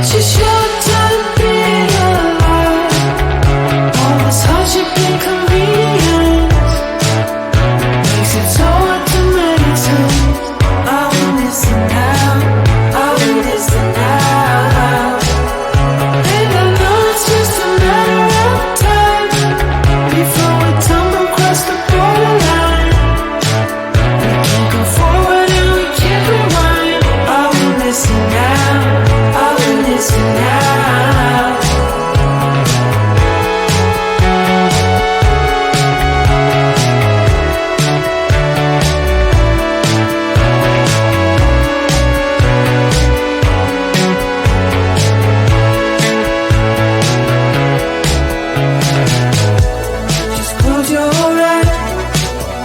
Such a short time being alive. All this hardship and convenience makes it so hard to meditate. I will listen now, I will listen now. And I know it's just a matter of time before we tumble across the borderline. We can't go forward and we can't rewind. I will listen now, I will listen now. Just close your eyes.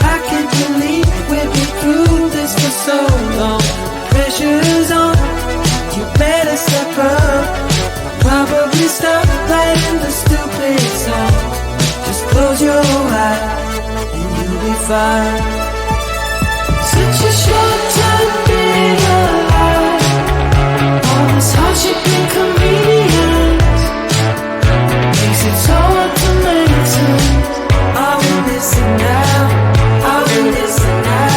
I can't believe we've been through this for so long. Pressure's on, you better step up. Probably stop playing the stupid song. Just close your eyes and you'll be fine. Such a short time being alive. All this hardship and convenience makes it so hard to meditate. I will listen now, I will listen now.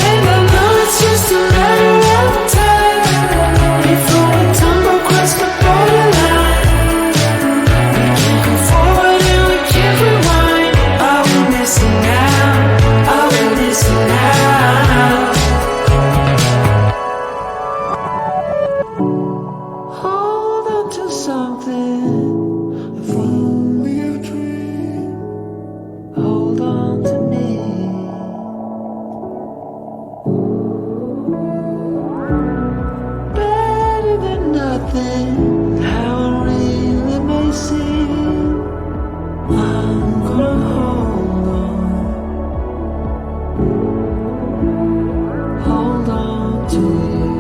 And I know it's just a matter of time before we tumble across the borderline. We can't go forward and we can't rewind. I will listen now, I will listen now. Hold on to something, if only a dream. Hold on to me. Better than nothing, how it really may seem. I'm gonna hold on to you.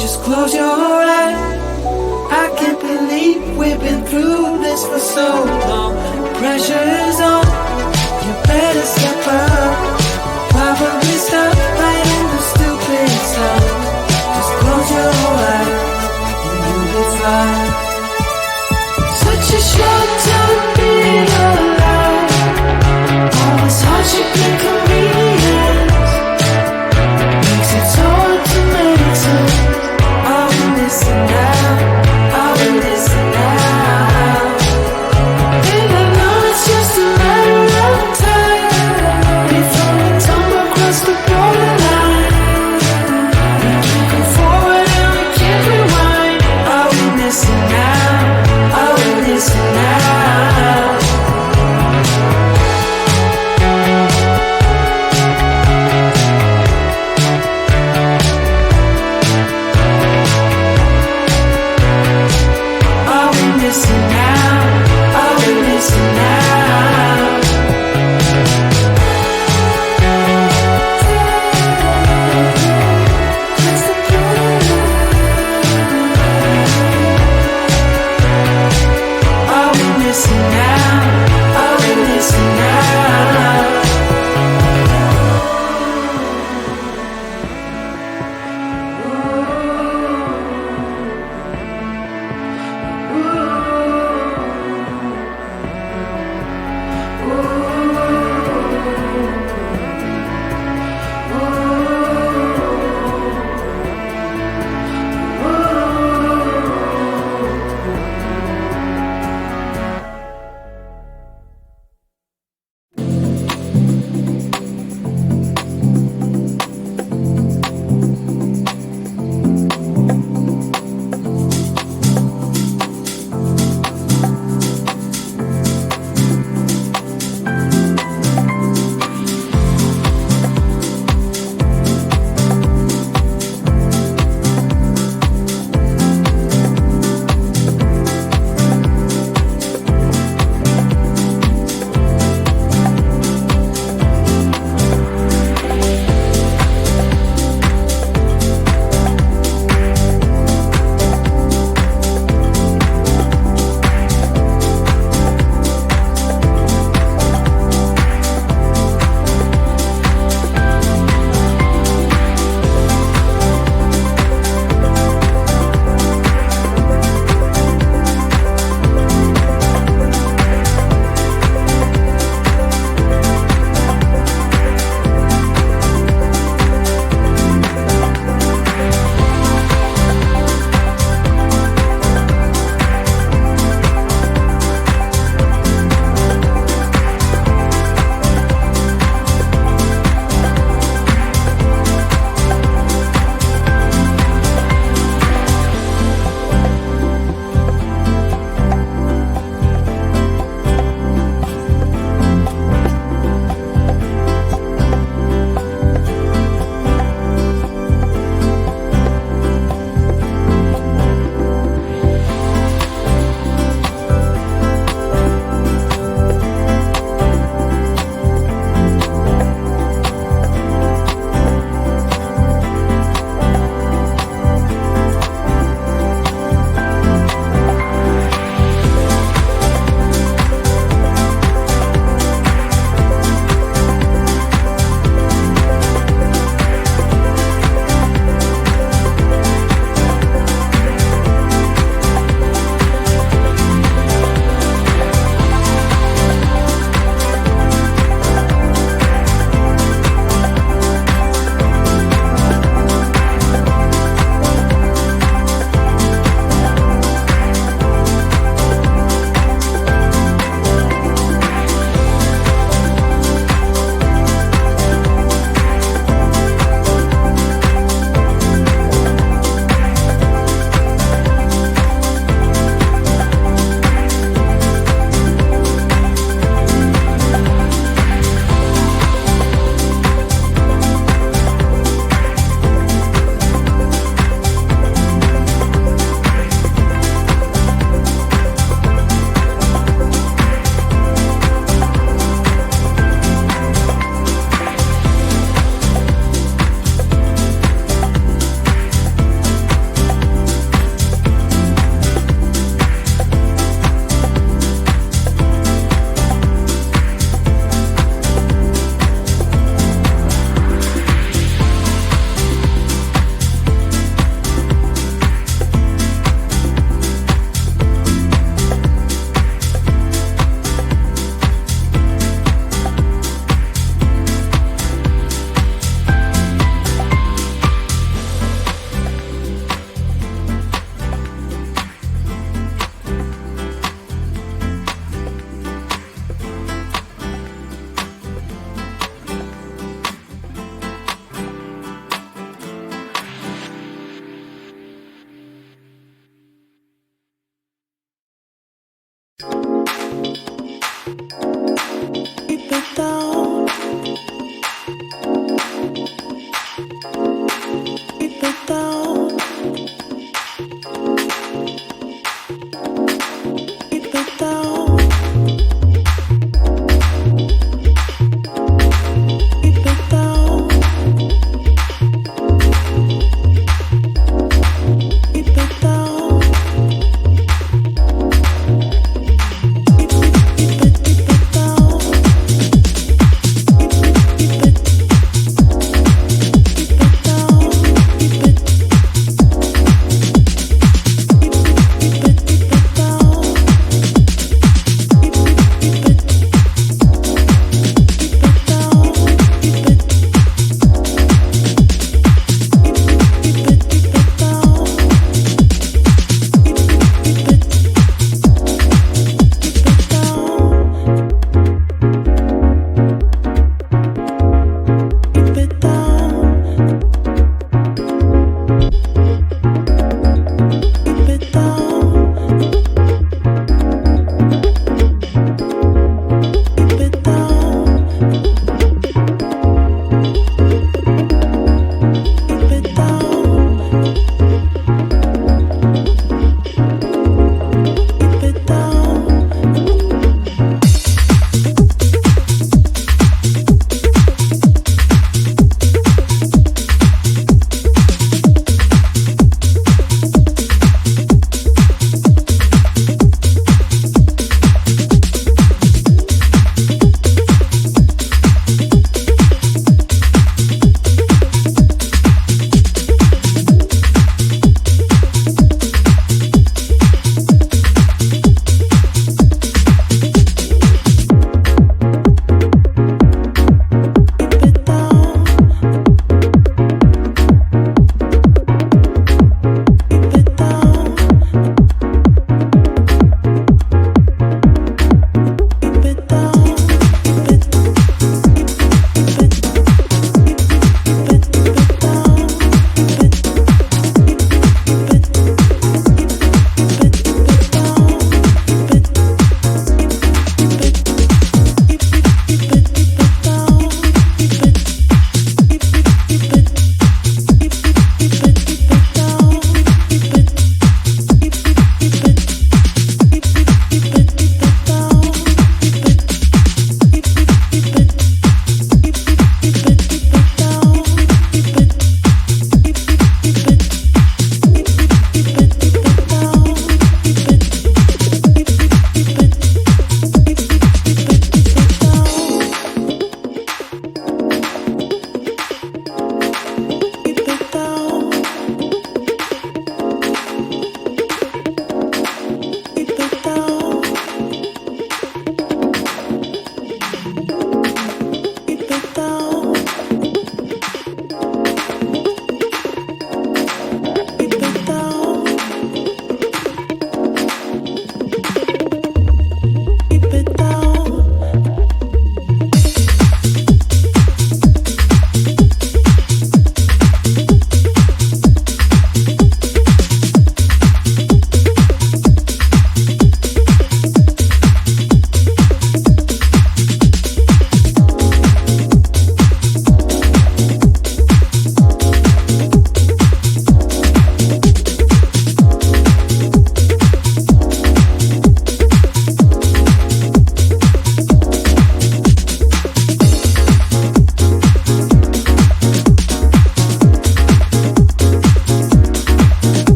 Just close your eyes. I can't believe we've been through this for so long. Pressure's on, you better step up. Probably stop playing the stupid song. Just close your eyes and you'll be fine. Such a short time being alive. All this hardship and convenience makes it so hard to meditate. I will listen now, I will listen now. And I know it's just a matter of time before we tumble across the borderline.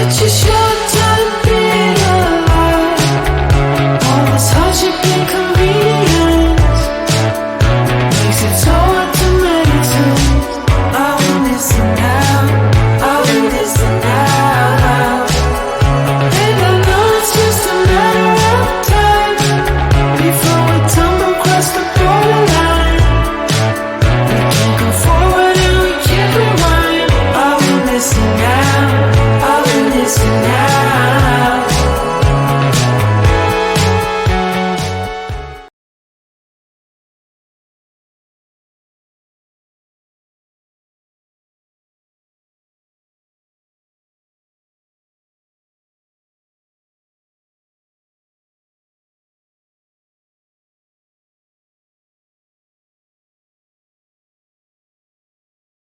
what you should.